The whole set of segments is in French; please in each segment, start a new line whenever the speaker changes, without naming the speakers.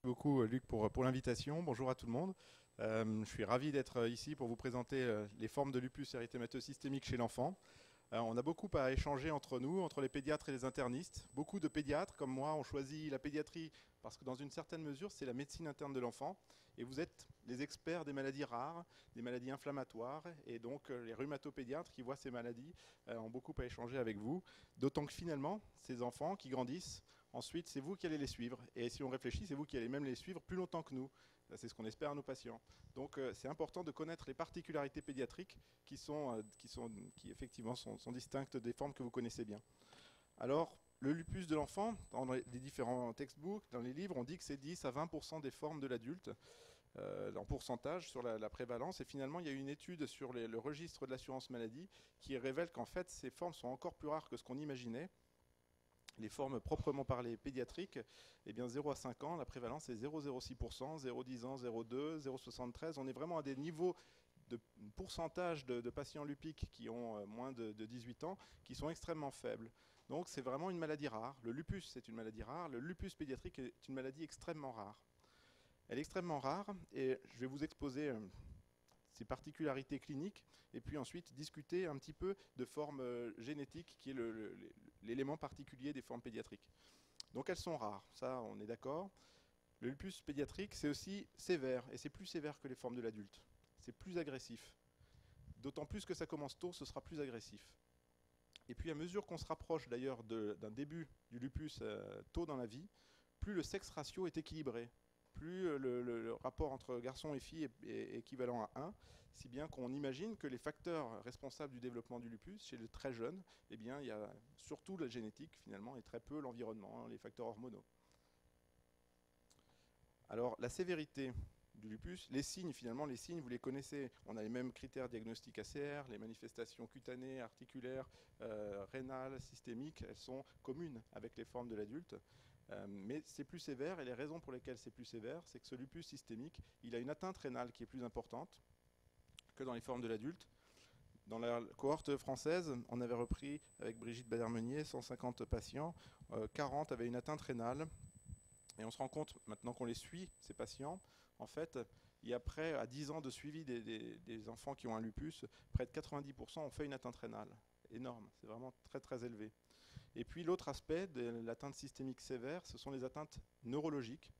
beaucoup Luc pour l'invitation. Bonjour à tout le monde. Je suis ravi d'être ici pour vous présenter les formes de lupus érythémateux systémique chez l'enfant. On a beaucoup à échanger entre nous, entre les pédiatres et les internistes. Beaucoup de pédiatres, comme moi, ont choisi la pédiatrie parce que dans une certaine mesure, c'est la médecine interne de l'enfant. Et vous êtes les experts des maladies rares, des maladies inflammatoires. Et donc, les rhumatopédiatres qui voient ces maladies ont beaucoup à échanger avec vous. D'autant que finalement, ces enfants qui grandissent, ensuite, c'est vous qui allez les suivre. Et si on réfléchit, c'est vous qui allez même les suivre plus longtemps que nous. C'est ce qu'on espère à nos patients. Donc c'est important de connaître les particularités pédiatriques qui effectivement sont distinctes des formes que vous connaissez bien. Alors, le lupus de l'enfant, dans les différents textbooks, dans les livres, on dit que c'est 10 à 20% des formes de l'adulte, en pourcentage sur la prévalence. Et finalement, il y a une étude sur le registre de l'assurance maladie qui révèle qu'en fait, ces formes sont encore plus rares que ce qu'on imaginait. Les formes proprement parlées pédiatriques, eh bien 0 à 5 ans, la prévalence est 0,06%, 0,10 ans, 0,2, 0,73. On est vraiment à des niveaux de pourcentage de patients lupiques qui ont moins de 18 ans qui sont extrêmement faibles. Donc c'est vraiment une maladie rare. Le lupus, c'est une maladie rare. Le lupus pédiatrique est une maladie extrêmement rare. Elle est extrêmement rare et je vais vous exposer ses particularités cliniques, et puis ensuite discuter un petit peu de forme génétique, qui est l'élément particulier des formes pédiatriques. Donc elles sont rares, ça on est d'accord. Le lupus pédiatrique, c'est aussi sévère, et c'est plus sévère que les formes de l'adulte. C'est plus agressif. D'autant plus que ça commence tôt, ce sera plus agressif. Et puis à mesure qu'on se rapproche d'ailleurs d'un début du lupus tôt dans la vie, plus le sexe ratio est équilibré, plus le rapport entre garçons et filles est équivalent à 1, si bien qu'on imagine que les facteurs responsables du développement du lupus chez les très jeunes, eh bien, il y a surtout la génétique finalement et très peu l'environnement, les facteurs hormonaux. Alors la sévérité du lupus, les signes finalement, les signes vous les connaissez, on a les mêmes critères diagnostiques ACR, les manifestations cutanées, articulaires, rénales, systémiques, elles sont communes avec les formes de l'adulte. Mais c'est plus sévère, et les raisons pour lesquelles c'est plus sévère, c'est que ce lupus systémique, il a une atteinte rénale qui est plus importante que dans les formes de l'adulte. Dans la cohorte française, on avait repris avec Brigitte Badermenier 150 patients, 40 avaient une atteinte rénale, et on se rend compte, maintenant qu'on les suit, ces patients, en fait, il y a près à 10 ans de suivi des enfants qui ont un lupus, près de 90% ont fait une atteinte rénale. Énorme, c'est vraiment très très élevé. Et puis l'autre aspect de l'atteinte systémique sévère, ce sont les atteintes neurologiques.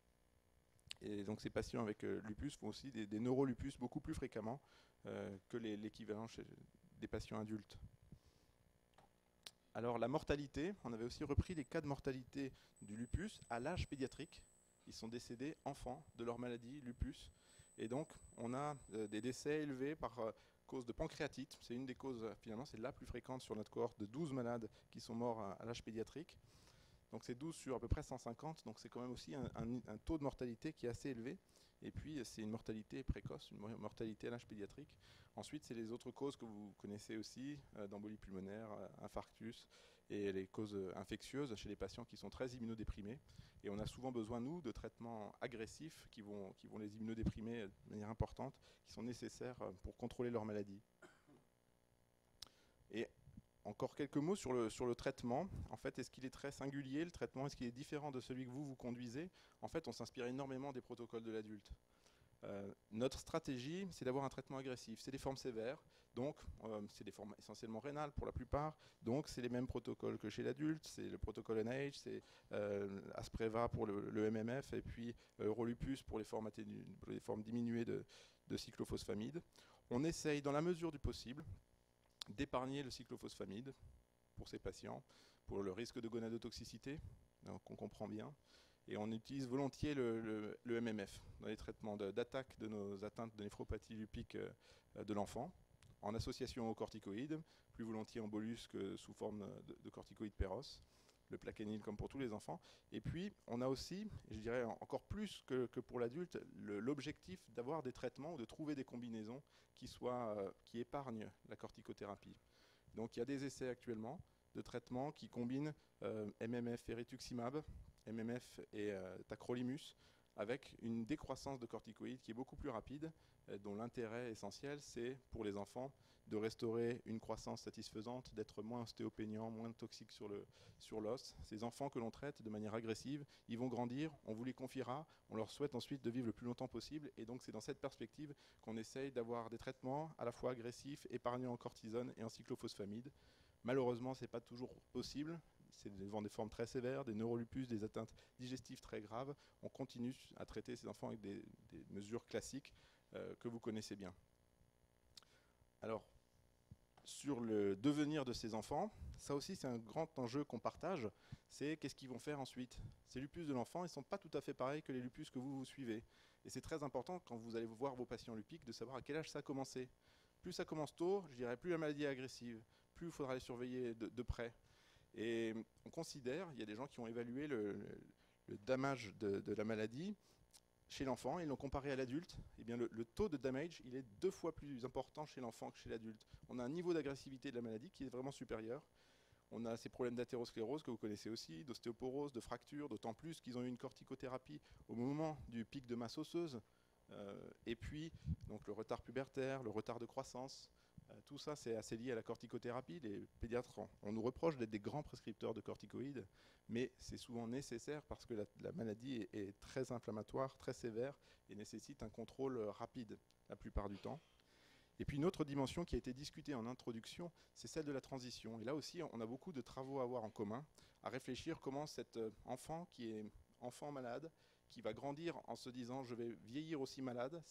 Et donc ces patients avec lupus font aussi des neurolupus beaucoup plus fréquemment que l'équivalent chez des patients adultes. Alors la mortalité, on avait aussi repris les cas de mortalité du lupus à l'âge pédiatrique. Ils sont décédés enfants de leur maladie lupus. Et donc on a des décès élevés par cause de pancréatite. C'est une des causes, finalement, c'est la plus fréquente sur notre cohorte de 12 malades qui sont morts à l'âge pédiatrique. Donc c'est 12 sur à peu près 150, donc c'est quand même aussi un taux de mortalité qui est assez élevé. Et puis c'est une mortalité précoce, une mortalité à l'âge pédiatrique. Ensuite, c'est les autres causes que vous connaissez aussi, d'embolie pulmonaire, infarctus, et les causes infectieuses chez les patients qui sont très immunodéprimés. Et on a souvent besoin, nous, de traitements agressifs qui vont les immunodéprimer de manière importante, qui sont nécessaires pour contrôler leur maladie. Et encore quelques mots sur le traitement. En fait, est-ce qu'il est très singulier, le traitement? Est-ce qu'il est différent de celui que vous conduisez? En fait, on s'inspire énormément des protocoles de l'adulte. Notre stratégie, c'est d'avoir un traitement agressif. C'est des formes sévères, donc c'est des formes essentiellement rénales pour la plupart, donc c'est les mêmes protocoles que chez l'adulte, c'est le protocole NIH, c'est Aspreva pour le MMF, et puis Eurolupus pour les formes diminuées de cyclophosphamide. On essaye, dans la mesure du possible, d'épargner le cyclophosphamide pour ces patients, pour le risque de gonadotoxicité, donc on comprend bien. Et on utilise volontiers le MMF dans les traitements d'attaque de nos atteintes de néphropathie lupique de l'enfant, en association aux corticoïdes, plus volontiers en bolus que sous forme de corticoïdes péros, le plaquenil comme pour tous les enfants. Et puis, on a aussi, je dirais encore plus que pour l'adulte, l'objectif d'avoir des traitements ou de trouver des combinaisons qui épargnent la corticothérapie. Donc il y a des essais actuellement de traitements qui combinent MMF et rituximab, MMF et tacrolimus, avec une décroissance de corticoïdes qui est beaucoup plus rapide, dont l'intérêt essentiel, c'est pour les enfants de restaurer une croissance satisfaisante, d'être moins ostéopéniant, moins toxique sur l'os. Ces enfants que l'on traite de manière agressive, ils vont grandir, on vous les confiera, on leur souhaite ensuite de vivre le plus longtemps possible, et donc c'est dans cette perspective qu'on essaye d'avoir des traitements à la fois agressifs, épargnants en cortisone et en cyclophosphamide. Malheureusement, ce n'est pas toujours possible. C'est devant des formes très sévères, des neurolupus, des atteintes digestives très graves. On continue à traiter ces enfants avec des mesures classiques que vous connaissez bien. Alors, sur le devenir de ces enfants, ça aussi c'est un grand enjeu qu'on partage, c'est qu'est-ce qu'ils vont faire ensuite. Ces lupus de l'enfant, ils ne sont pas tout à fait pareils que les lupus que vous suivez. Et c'est très important quand vous allez voir vos patients lupiques de savoir à quel âge ça a commencé. Plus ça commence tôt, je dirais plus la maladie est agressive, plus il faudra les surveiller de près. Et on considère, il y a des gens qui ont évalué le damage de la maladie chez l'enfant, ils l'ont comparé à l'adulte. Eh bien, le taux de damage, il est 2 fois plus important chez l'enfant que chez l'adulte. On a un niveau d'agressivité de la maladie qui est vraiment supérieur. On a ces problèmes d'athérosclérose que vous connaissez aussi, d'ostéoporose, de fractures, d'autant plus qu'ils ont eu une corticothérapie au moment du pic de masse osseuse. Et puis, donc, le retard pubertaire, le retard de croissance, tout ça, c'est assez lié à la corticothérapie. Les pédiatres, on nous reproche d'être des grands prescripteurs de corticoïdes, mais c'est souvent nécessaire parce que la maladie est très inflammatoire, très sévère et nécessite un contrôle rapide la plupart du temps. Et puis une autre dimension qui a été discutée en introduction, c'est celle de la transition. Et là aussi, on a beaucoup de travaux à avoir en commun, à réfléchir comment cet enfant qui est enfant malade, qui va grandir en se disant je vais vieillir aussi malade,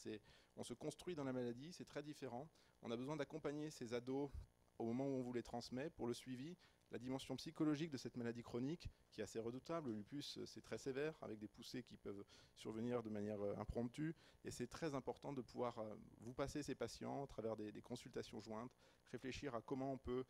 on se construit dans la maladie, c'est très différent. On a besoin d'accompagner ces ados au moment où on vous les transmet pour le suivi. La dimension psychologique de cette maladie chronique qui est assez redoutable, le lupus c'est très sévère avec des poussées qui peuvent survenir de manière impromptue et c'est très important de pouvoir vous passer ces patients à travers des consultations jointes, réfléchir à comment on peut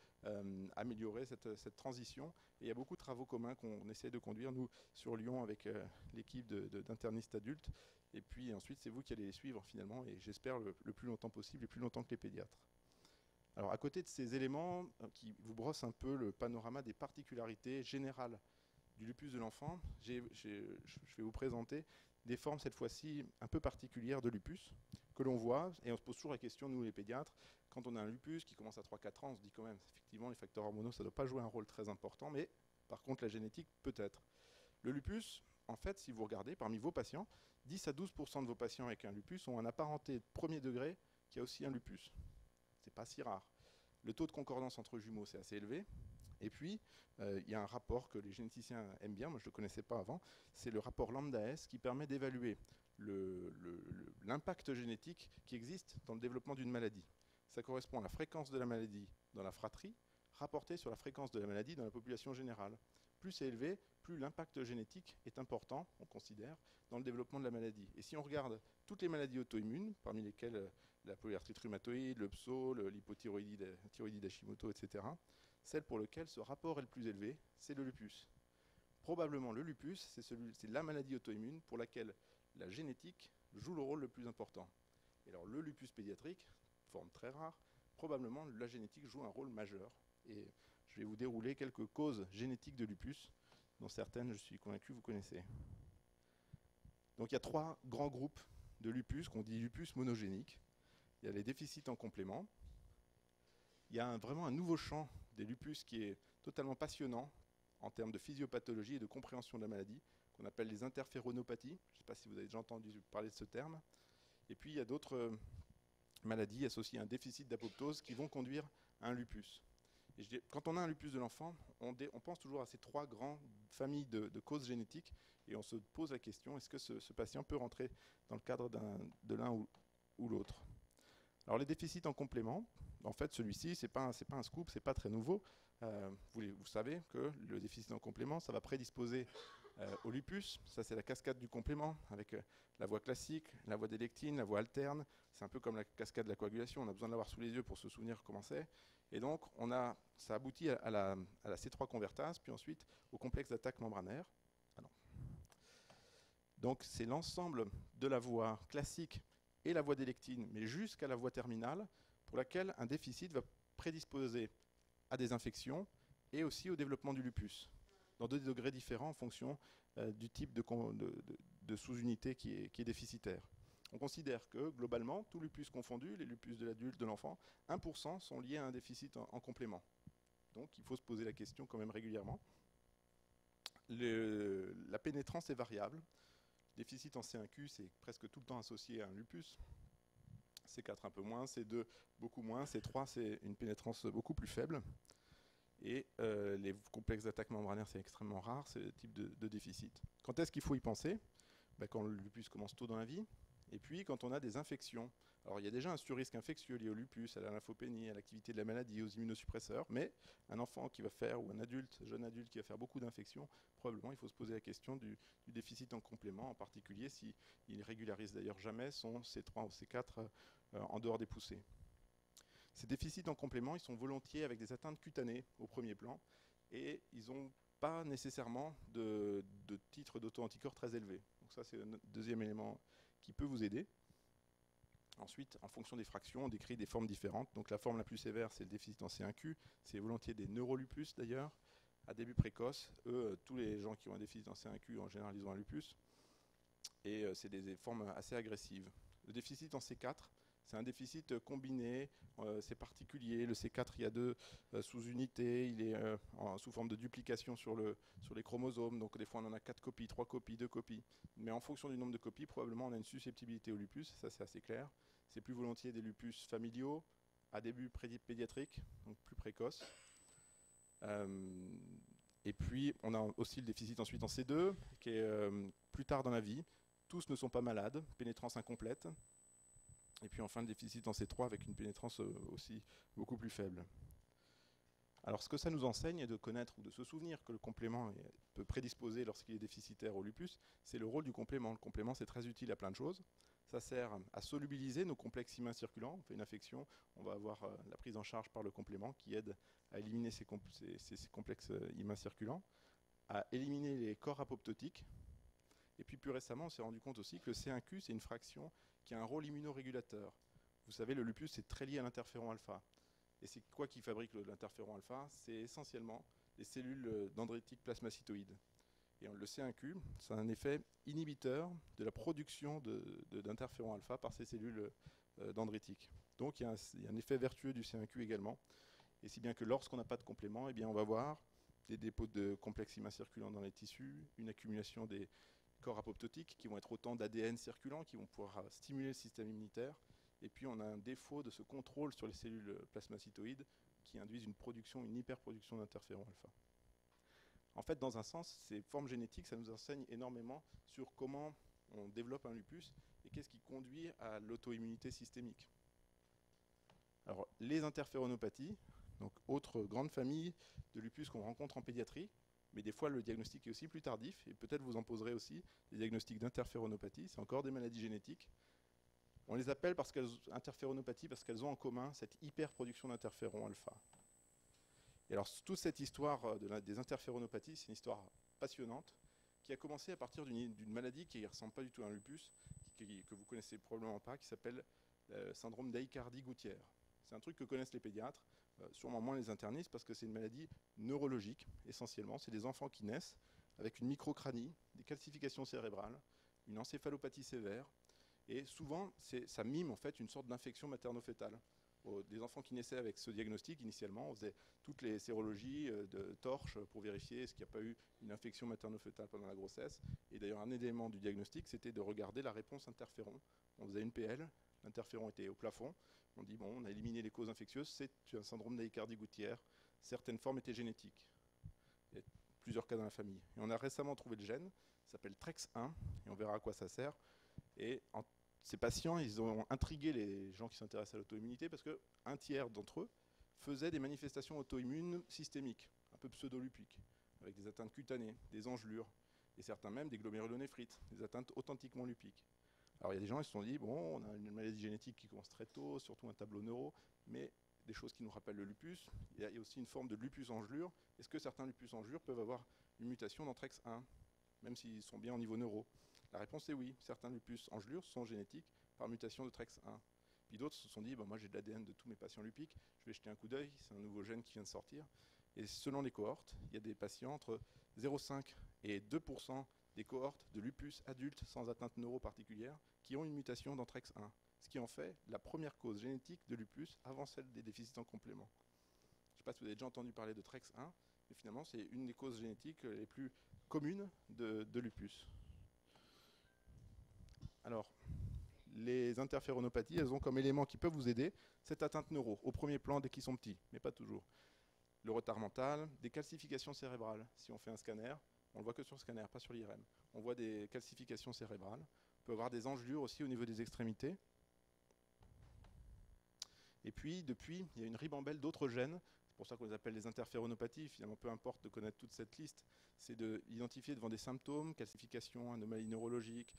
améliorer cette transition et il y a beaucoup de travaux communs qu'on essaie de conduire nous sur Lyon avec l'équipe d'internistes adultes et puis ensuite c'est vous qui allez les suivre finalement et j'espère le plus longtemps possible et plus longtemps que les pédiatres. Alors à côté de ces éléments qui vous brossent un peu le panorama des particularités générales du lupus de l'enfant, je vais vous présenter des formes cette fois-ci un peu particulières de lupus que l'on voit, et on se pose toujours la question, nous les pédiatres, quand on a un lupus qui commence à 3-4 ans, on se dit quand même, effectivement les facteurs hormonaux ça ne doit pas jouer un rôle très important, mais par contre la génétique peut-être. Le lupus, en fait, si vous regardez, parmi vos patients, 10 à 12% de vos patients avec un lupus ont un apparenté de premier degré qui a aussi un lupus. C'est pas si rare. Le taux de concordance entre jumeaux, c'est assez élevé. Et puis, il y a un rapport que les généticiens aiment bien, moi je ne le connaissais pas avant, c'est le rapport lambda-S qui permet d'évaluer l'impact génétique qui existe dans le développement d'une maladie. Ça correspond à la fréquence de la maladie dans la fratrie, rapportée sur la fréquence de la maladie dans la population générale. Plus c'est élevé, plus l'impact génétique est important, on considère, dans le développement de la maladie. Et si on regarde toutes les maladies auto-immunes, parmi lesquelles la polyarthrite rhumatoïde, le PSO, l'hypothyroïdie d'Hashimoto, etc., celle pour laquelle ce rapport est le plus élevé, c'est le lupus. Probablement le lupus, c'est la maladie auto-immune pour laquelle la génétique joue le rôle le plus important. Et alors le lupus pédiatrique, forme très rare, probablement la génétique joue un rôle majeur. Et je vais vous dérouler quelques causes génétiques de lupus, dont certaines, je suis convaincu, vous connaissez. Donc il y a 3 grands groupes de lupus qu'on dit lupus monogénique. Il y a les déficits en complément. Il y a vraiment un nouveau champ des lupus qui est totalement passionnant en termes de physiopathologie et de compréhension de la maladie, qu'on appelle les interféronopathies. Je ne sais pas si vous avez déjà entendu parler de ce terme. Et puis il y a d'autres maladies associées à un déficit d'apoptose qui vont conduire à un lupus. Et quand on a un lupus de l'enfant, on pense toujours à ces 3 grandes familles de causes génétiques et on se pose la question, est-ce que ce patient peut rentrer dans le cadre de l'un ou l'autre? Alors les déficits en complément, en fait celui-ci, c'est pas un scoop, c'est pas très nouveau. Vous savez que le déficit en complément, ça va prédisposer au lupus. Ça c'est la cascade du complément avec la voie classique, la voie des lectines, la voie alterne. C'est un peu comme la cascade de la coagulation, on a besoin de l'avoir sous les yeux pour se souvenir comment c'est. Et donc ça aboutit à la C3 convertase, puis ensuite au complexe d'attaque membranaire. Donc c'est l'ensemble de la voie classique et la voie des lectines, mais jusqu'à la voie terminale, pour laquelle un déficit va prédisposer à des infections et aussi au développement du lupus, dans 2 degrés différents en fonction du type de sous-unité qui est déficitaire. On considère que, globalement, tous lupus confondus, les lupus de l'adulte, de l'enfant, 1% sont liés à un déficit en complément. Donc il faut se poser la question quand même régulièrement. La pénétrance est variable. Déficit en C1Q, c'est presque tout le temps associé à un lupus. C4 un peu moins, C2 beaucoup moins, C3 c'est une pénétrance beaucoup plus faible. Et les complexes d'attaque membranaire, c'est extrêmement rare, ce type de déficit. Quand est-ce qu'il faut y penser? Quand le lupus commence tôt dans la vie, et puis quand on a des infections. Alors il y a déjà un surrisque infectieux lié au lupus, à la lymphopénie, à l'activité de la maladie, aux immunosuppresseurs, mais un enfant qui va faire, ou un adulte, jeune adulte qui va faire beaucoup d'infections, probablement il faut se poser la question du déficit en complément, en particulier s'il ne régularise d'ailleurs jamais son C3 ou C4 en dehors des poussées. Ces déficits en complément, ils sont volontiers avec des atteintes cutanées au premier plan, et ils n'ont pas nécessairement de titre d'auto-anticorps très élevé. Donc ça c'est un deuxième élément qui peut vous aider. Ensuite, en fonction des fractions, on décrit des formes différentes. Donc la forme la plus sévère, c'est le déficit en C1Q. C'est volontiers des neurolupus d'ailleurs, à début précoce. Tous les gens qui ont un déficit en C1Q, en général, ils ont un lupus. Et c'est des formes assez agressives. Le déficit en C4, c'est un déficit combiné, c'est particulier. Le C4, il y a deux sous-unités, il est sous forme de duplication sur les chromosomes. Donc des fois, on en a 4 copies, 3 copies, 2 copies. Mais en fonction du nombre de copies, probablement, on a une susceptibilité au lupus. Ça, c'est assez clair. C'est plus volontiers des lupus familiaux, à début pédiatrique, donc plus précoce. Et puis, on a aussi le déficit ensuite en C2, qui est plus tard dans la vie. Tous ne sont pas malades, pénétrance incomplète. Et puis enfin le déficit en C3 avec une pénétrance aussi beaucoup plus faible. Alors ce que ça nous enseigne est de connaître ou de se souvenir que le complément peut prédisposer lorsqu'il est déficitaire au lupus, c'est le rôle du complément. Le complément c'est très utile à plein de choses. Ça sert à solubiliser nos complexes immuns circulants. On fait une infection, on va avoir la prise en charge par le complément qui aide à éliminer ces complexes immuns circulants, à éliminer les corps apoptotiques. Et puis plus récemment, on s'est rendu compte aussi que le C1Q, c'est une fraction qui a un rôle immunorégulateur. Vous savez, le lupus est très lié à l'interféron alpha. Et c'est quoi qui fabrique l'interféron alpha? C'est essentiellement les cellules dendritiques plasmacytoïdes. Et le C1Q, c'est un effet inhibiteur de la production d'interféron alpha par ces cellules dendritiques. Donc il y a un effet vertueux du C1Q également. Et si bien que lorsqu'on n'a pas de complément, eh bien, on va voir des dépôts de complexes immuns circulants dans les tissus, une accumulation des corps apoptotiques qui vont être autant d'ADN circulant qui vont pouvoir stimuler le système immunitaire. Et puis on a un défaut de ce contrôle sur les cellules plasmacytoïdes qui induisent une hyperproduction d'interféron alpha. En fait, dans un sens, ces formes génétiques, ça nous enseigne énormément sur comment on développe un lupus et qu'est-ce qui conduit à l'auto-immunité systémique. Alors, les interféronopathies, donc autre grande famille de lupus qu'on rencontre en pédiatrie, mais des fois le diagnostic est aussi plus tardif, et peut-être vous en poserez aussi des diagnostics d'interféronopathie, c'est encore des maladies génétiques. On les appelle interféronopathie parce qu'elles ont en commun cette hyperproduction d'interféron alpha. Et alors toute cette histoire des interféronopathies, c'est une histoire passionnante, qui a commencé à partir d'une maladie qui ne ressemble pas du tout à un lupus, que vous connaissez probablement pas, qui s'appelle le syndrome d'Aicardi-Gouttière. C'est un truc que connaissent les pédiatres, sûrement moins les internistes, parce que c'est une maladie neurologique, essentiellement. C'est des enfants qui naissent avec une microcranie, des calcifications cérébrales, une encéphalopathie sévère, et souvent, ça mime en fait une sorte d'infection materno-fœtale. Des enfants qui naissaient avec ce diagnostic, initialement, on faisait toutes les sérologies de torches pour vérifier est-ce qu'il n'y a pas eu une infection materno-fœtale pendant la grossesse. Et d'ailleurs, un élément du diagnostic, c'était de regarder la réponse interféron. On faisait une PL, l'interféron était au plafond. On dit, bon, on a éliminé les causes infectieuses, c'est un syndrome d'Aicardi-Gouttière. Certaines formes étaient génétiques. Il y a plusieurs cas dans la famille. Et on a récemment trouvé le gène, ça s'appelle TREX1, et on verra à quoi ça sert. Et ces patients, ils ont intrigué les gens qui s'intéressent à l'auto-immunité parce qu'un tiers d'entre eux faisaient des manifestations auto-immunes systémiques, un peu pseudolupiques, avec des atteintes cutanées, des engelures, et certains même des glomérulonéphrite, des atteintes authentiquement lupiques. Alors il y a des gens qui se sont dit, bon, on a une maladie génétique qui commence très tôt, surtout un tableau neuro, mais des choses qui nous rappellent le lupus. Il y a aussi une forme de lupus engelure. Est-ce que certains lupus engelure peuvent avoir une mutation dans TREX1, même s'ils sont bien au niveau neuro? La réponse est oui. Certains lupus engelure sont génétiques par mutation de TREX1. Puis d'autres se sont dit, moi j'ai de l'ADN de tous mes patients lupiques, je vais jeter un coup d'œil, c'est un nouveau gène qui vient de sortir. Et selon les cohortes, il y a des patients entre 0,5 et 2% des cohortes de lupus adultes sans atteinte neuro particulière qui ont une mutation dans TREX1, ce qui en fait la première cause génétique de lupus avant celle des déficits en complément. Je ne sais pas si vous avez déjà entendu parler de TREX1, mais finalement c'est une des causes génétiques les plus communes de lupus. Alors, les interféronopathies, elles ont comme éléments qui peuvent vous aider cette atteinte neuro, au premier plan dès qu'ils sont petits, mais pas toujours. Le retard mental, des calcifications cérébrales. Si on fait un scanner, on ne le voit que sur le scanner, pas sur l'IRM. On voit des calcifications cérébrales. On peut avoir des engelures aussi au niveau des extrémités. Et puis, depuis, il y a une ribambelle d'autres gènes. C'est pour ça qu'on les appelle les interféronopathies. Finalement, peu importe de connaître toute cette liste. C'est d'identifier devant des symptômes, calcifications, anomalies neurologiques,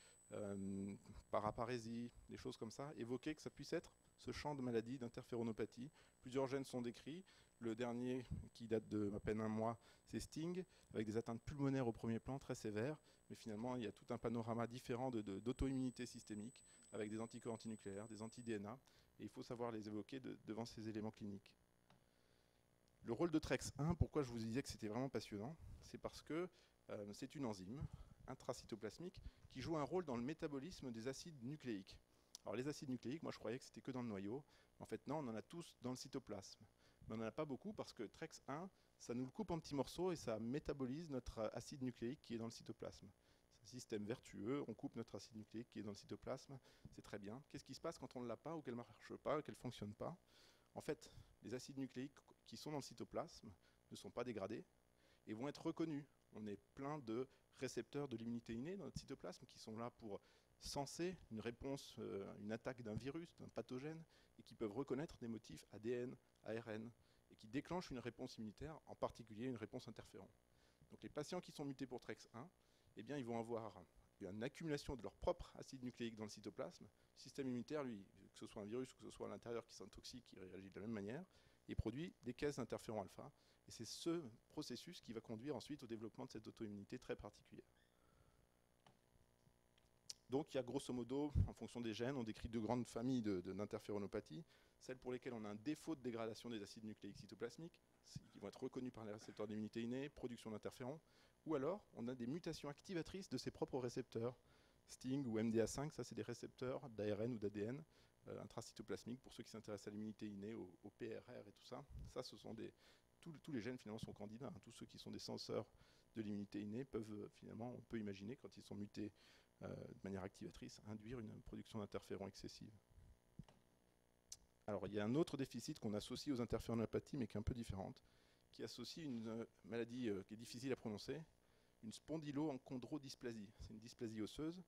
paraparésie, des choses comme ça, évoquer que ça puisse être ce champ de maladie d'interféronopathie. Plusieurs gènes sont décrits. Le dernier, qui date de à peine un mois, c'est STING, avec des atteintes pulmonaires au premier plan très sévères. Mais finalement, il y a tout un panorama différent d'auto-immunité systémique, avec des anticorps antinucléaires, des anti-DNA. Et il faut savoir les évoquer devant ces éléments cliniques. Le rôle de TREX1, pourquoi je vous disais que c'était vraiment passionnant, c'est parce que c'est une enzyme intracytoplasmique qui joue un rôle dans le métabolisme des acides nucléiques. Alors les acides nucléiques, moi je croyais que c'était que dans le noyau. En fait non, on en a tous dans le cytoplasme. Mais on n'en a pas beaucoup parce que TREX1, ça nous le coupe en petits morceaux et ça métabolise notre acide nucléique qui est dans le cytoplasme. C'est un système vertueux, on coupe notre acide nucléique qui est dans le cytoplasme, c'est très bien. Qu'est-ce qui se passe quand on ne l'a pas ou qu'elle ne marche pas, qu'elle ne fonctionne pas? En fait, les acides nucléiques qui sont dans le cytoplasme ne sont pas dégradés et vont être reconnus. On est plein de récepteurs de l'immunité innée dans notre cytoplasme qui sont là pour senser une réponse, une attaque d'un virus, d'un pathogène, et qui peuvent reconnaître des motifs ADN, ARN, et qui déclenchent une réponse immunitaire, en particulier une réponse interféron. Donc les patients qui sont mutés pour TREX1, eh bien, ils vont avoir une accumulation de leur propre acide nucléique dans le cytoplasme. Le système immunitaire, lui, que ce soit un virus ou que ce soit à l'intérieur qui sont toxiques, il réagit de la même manière, et produit des caisses d'interféron alpha. Et c'est ce processus qui va conduire ensuite au développement de cette auto-immunité très particulière. Donc il y a grosso modo, en fonction des gènes, on décrit deux grandes familles d'interféronopathie, celles pour lesquelles on a un défaut de dégradation des acides nucléiques cytoplasmiques, qui vont être reconnus par les récepteurs d'immunité innée, production d'interférons, ou alors on a des mutations activatrices de ces propres récepteurs, STING ou MDA5, ça c'est des récepteurs d'ARN ou d'ADN intracytoplasmiques, pour ceux qui s'intéressent à l'immunité innée, au PRR et tout ça. Ça, ce sont tous les gènes finalement sont candidats, tous ceux qui sont des senseurs de l'immunité innée peuvent finalement, on peut imaginer, quand ils sont mutés de manière activatrice, induire une production d'interférons excessive. Alors il y a un autre déficit qu'on associe aux interféronopathies, mais qui est un peu différente, qui associe une maladie qui est difficile à prononcer, une spondylo-enchondrodysplasie. C'est une dysplasie osseuse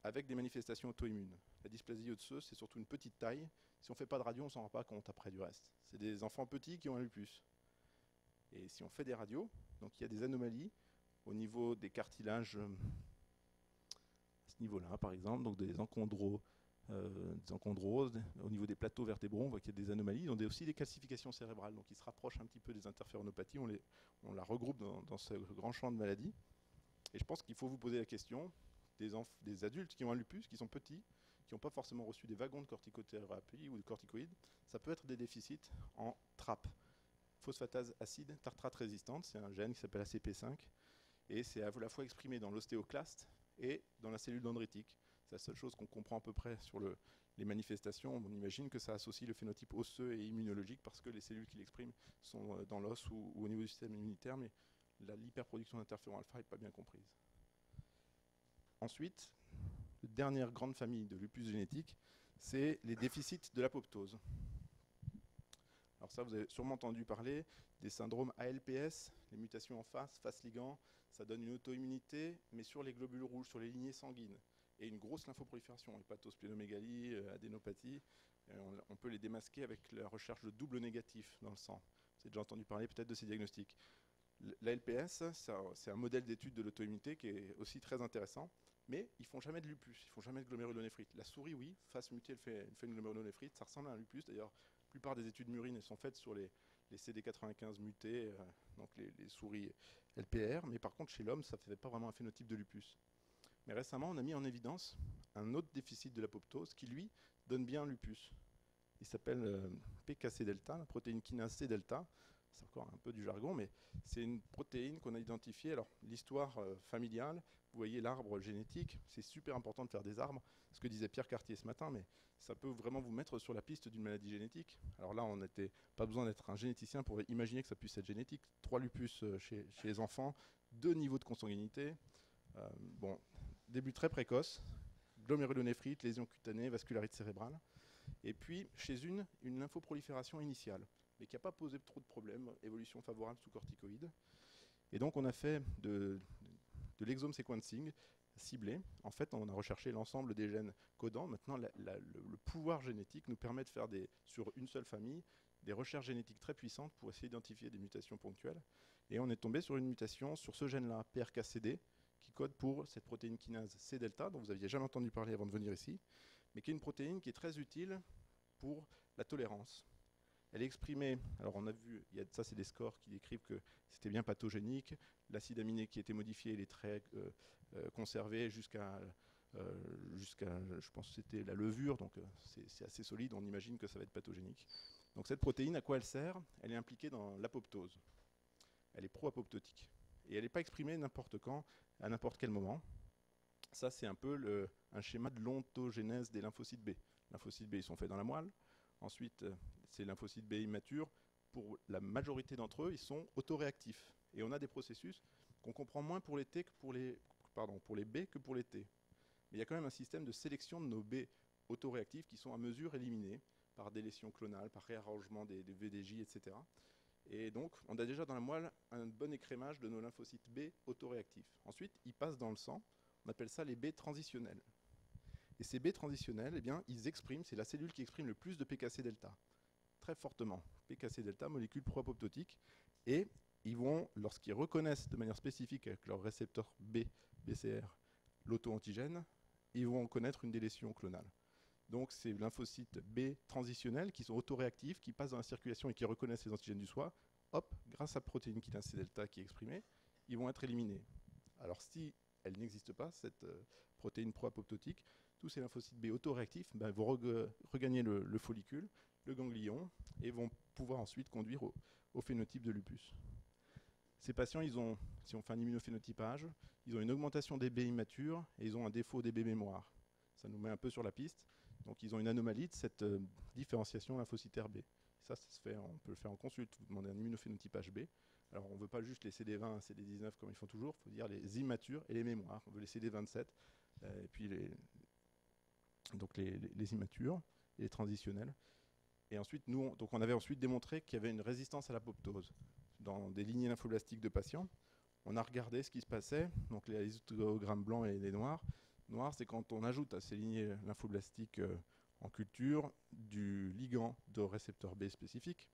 avec des manifestations auto-immunes. La dysplasie osseuse, c'est surtout une petite taille. Si on ne fait pas de radio, on ne s'en rend pas compte après du reste. C'est des enfants petits qui ont un lupus. Et si on fait des radios, donc il y a des anomalies au niveau des cartilages, à ce niveau-là par exemple, donc des enchondroses, au niveau des plateaux vertébraux, on voit qu'il y a des anomalies, ils ont aussi des calcifications cérébrales, donc ils se rapprochent un petit peu des interféronopathies, on la regroupe dans ce grand champ de maladies. Et je pense qu'il faut vous poser la question des adultes qui ont un lupus, qui sont petits, qui n'ont pas forcément reçu des wagons de corticothérapie ou de corticoïdes, ça peut être des déficits en TRAP, phosphatase acide tartrate résistante, c'est un gène qui s'appelle ACP5, et c'est à la fois exprimé dans l'ostéoclaste et dans la cellule dendritique. C'est la seule chose qu'on comprend à peu près sur les manifestations. On imagine que ça associe le phénotype osseux et immunologique parce que les cellules qui l'expriment sont dans l'os ou au niveau du système immunitaire, mais l'hyperproduction d'interféron alpha n'est pas bien comprise. Ensuite, la dernière grande famille de lupus génétique, c'est les déficits de l'apoptose. Alors ça, vous avez sûrement entendu parler des syndromes ALPS, les mutations en face ligand, ça donne une auto-immunité, mais sur les globules rouges, sur les lignées sanguines, et une grosse lymphoprolifération, hépatosplénomégalie, adénopathie. On peut les démasquer avec la recherche de double négatif dans le sang. Vous avez déjà entendu parler peut-être de ces diagnostics. L'ALPS, c'est un modèle d'étude de l'auto-immunité qui est aussi très intéressant, mais ils ne font jamais de lupus, ils ne font jamais de glomérulonéphrite. La souris, oui, face mutée, elle fait une glomérulonéphrite, ça ressemble à un lupus. D'ailleurs, la plupart des études murines elles sont faites sur les CD95 mutés, donc les souris LPR, mais par contre, chez l'homme, ça ne fait pas vraiment un phénotype de lupus. Mais récemment, on a mis en évidence un autre déficit de l'apoptose qui, lui, donne bien un lupus. Il s'appelle PKC-delta, la protéine kinase C-delta. c'est encore un peu du jargon, mais c'est une protéine qu'on a identifiée. Alors, l'histoire familiale, vous voyez l'arbre génétique, c'est super important de faire des arbres, ce que disait Pierre Cartier ce matin, mais ça peut vraiment vous mettre sur la piste d'une maladie génétique. Alors là, on n'était pas besoin d'être un généticien pour imaginer que ça puisse être génétique. 3 lupus chez les enfants, 2 niveaux de consanguinité, bon, début très précoce, glomérulonéphrite, lésions cutanées, vascularite cérébrale, et puis chez une lymphoprolifération initiale, mais qui n'a pas posé trop de problèmes, évolution favorable sous corticoïdes. Et donc on a fait de l'exome sequencing ciblé. En fait, on a recherché l'ensemble des gènes codants. Maintenant, le pouvoir génétique nous permet de faire sur une seule famille des recherches génétiques très puissantes pour essayer d'identifier des mutations ponctuelles. Et on est tombé sur une mutation sur ce gène-là, PRKCD, qui code pour cette protéine kinase C-delta, dont vous n'aviez jamais entendu parler avant de venir ici, mais qui est une protéine qui est très utile pour la tolérance. Elle est exprimée, alors on a vu, ça c'est des scores qui décrivent que c'était bien pathogénique, l'acide aminé qui était modifié, il est très conservé jusqu'à, je pense que c'était la levure, donc c'est assez solide, on imagine que ça va être pathogénique. Donc cette protéine, à quoi elle sert? Elle est impliquée dans l'apoptose. Elle est pro-apoptotique. Et elle n'est pas exprimée n'importe quand, à n'importe quel moment. Ça, c'est un peu un schéma de l'ontogénèse des lymphocytes B. Les lymphocytes B, ils sont faits dans la moelle. Ensuite, ces lymphocytes B immatures, pour la majorité d'entre eux, ils sont autoréactifs. Et on a des processus qu'on comprend moins pour les T que pour les B que pour les T. Mais il y a quand même un système de sélection de nos B autoréactifs qui sont à mesure éliminés par délétion clonale, par réarrangement des VDJ, etc. Et donc, on a déjà dans la moelle un bon écrémage de nos lymphocytes B autoréactifs. Ensuite, ils passent dans le sang. On appelle ça les B transitionnels. Et ces B transitionnels, eh bien, ils expriment, c'est la cellule qui exprime le plus de PKC delta, très fortement. PKC delta, molécule pro-apoptotique. Et ils vont, lorsqu'ils reconnaissent de manière spécifique avec leur récepteur B, BCR, l'auto-antigène, ils vont connaître une délétion clonale. Donc, ces lymphocytes B transitionnels qui sont autoréactifs, qui passent dans la circulation et qui reconnaissent les antigènes du soi, hop, grâce à la protéine kinase C delta qui est exprimée, ils vont être éliminés. Alors, si elle n'existe pas, cette protéine pro-apoptotique, tous ces lymphocytes B autoréactifs vont regagner le follicule, le ganglion, et vont pouvoir ensuite conduire au phénotype de lupus. Ces patients, si on fait un immunophénotypage, ils ont une augmentation des B immatures et ils ont un défaut des B mémoire. Ça nous met un peu sur la piste. Donc ils ont une anomalie de cette différenciation lymphocytaire B. Ça se fait, on peut le faire en consulte. Vous demandez un immunophénotypage B. Alors on ne veut pas juste les CD20, CD19 comme ils font toujours, il faut dire les immatures et les mémoires. On veut les CD27 et puis les immatures et les transitionnels. Et ensuite, on avait ensuite démontré qu'il y avait une résistance à l'apoptose dans des lignées lymphoblastiques de patients. On a regardé ce qui se passait, donc les histogrammes blancs et les noirs. Noir, c'est quand on ajoute à ces lignées lymphoblastiques en culture du ligand de récepteur B spécifique.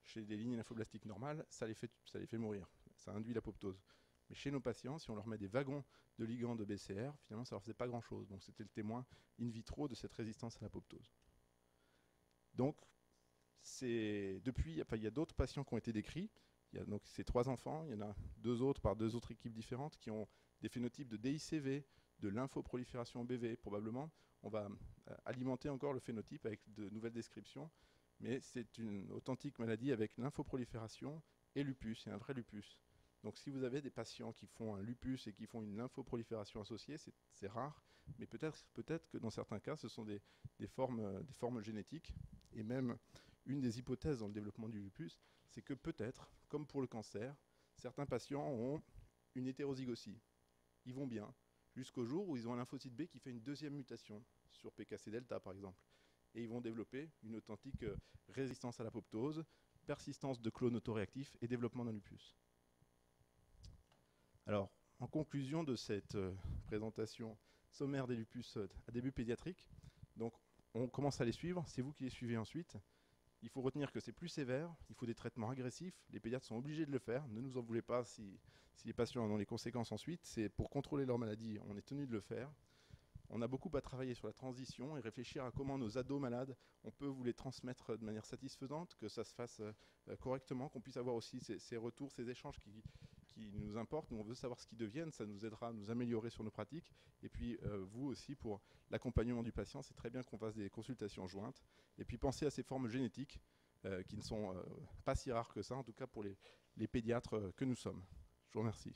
Chez des lignées lymphoblastiques normales, ça les fait mourir. Ça induit l'apoptose. Mais chez nos patients, si on leur met des wagons de ligands de BCR, finalement, ça ne leur faisait pas grand-chose. Donc c'était le témoin in vitro de cette résistance à l'apoptose. Donc, depuis, il y a d'autres patients qui ont été décrits. Il y a donc ces 3 enfants, il y en a 2 autres par 2 autres équipes différentes qui ont des phénotypes de DICV, de lymphoprolifération BV. Probablement, on va alimenter encore le phénotype avec de nouvelles descriptions, mais c'est une authentique maladie avec lymphoprolifération et lupus, c'est un vrai lupus. Donc si vous avez des patients qui font un lupus et qui font une lymphoprolifération associée, c'est rare, mais peut-être que dans certains cas, ce sont des formes génétiques. Et même une des hypothèses dans le développement du lupus, c'est que peut-être, comme pour le cancer, certains patients ont une hétérozygosie. Ils vont bien, jusqu'au jour où ils ont un lymphocyte B qui fait une deuxième mutation, sur PKC delta par exemple. Et ils vont développer une authentique résistance à l'apoptose, persistance de clones autoréactifs et développement d'un lupus. Alors, en conclusion de cette présentation sommaire des lupus à début pédiatrique, donc on commence à les suivre, c'est vous qui les suivez ensuite. Il faut retenir que c'est plus sévère, il faut des traitements agressifs, les pédiatres sont obligés de le faire, ne nous en voulez pas si les patients en ont les conséquences ensuite, c'est pour contrôler leur maladie, on est tenu de le faire. On a beaucoup à travailler sur la transition et réfléchir à comment nos ados malades, on peut vous les transmettre de manière satisfaisante, que ça se fasse correctement, qu'on puisse avoir aussi ces retours, ces échanges qui nous importent. Nous, on veut savoir ce qu'ils deviennent, ça nous aidera à nous améliorer sur nos pratiques. Et puis, vous aussi, pour l'accompagnement du patient, c'est très bien qu'on fasse des consultations jointes. Et puis, pensez à ces formes génétiques. qui ne sont pas si rares que ça, en tout cas pour les pédiatres que nous sommes. Je vous remercie.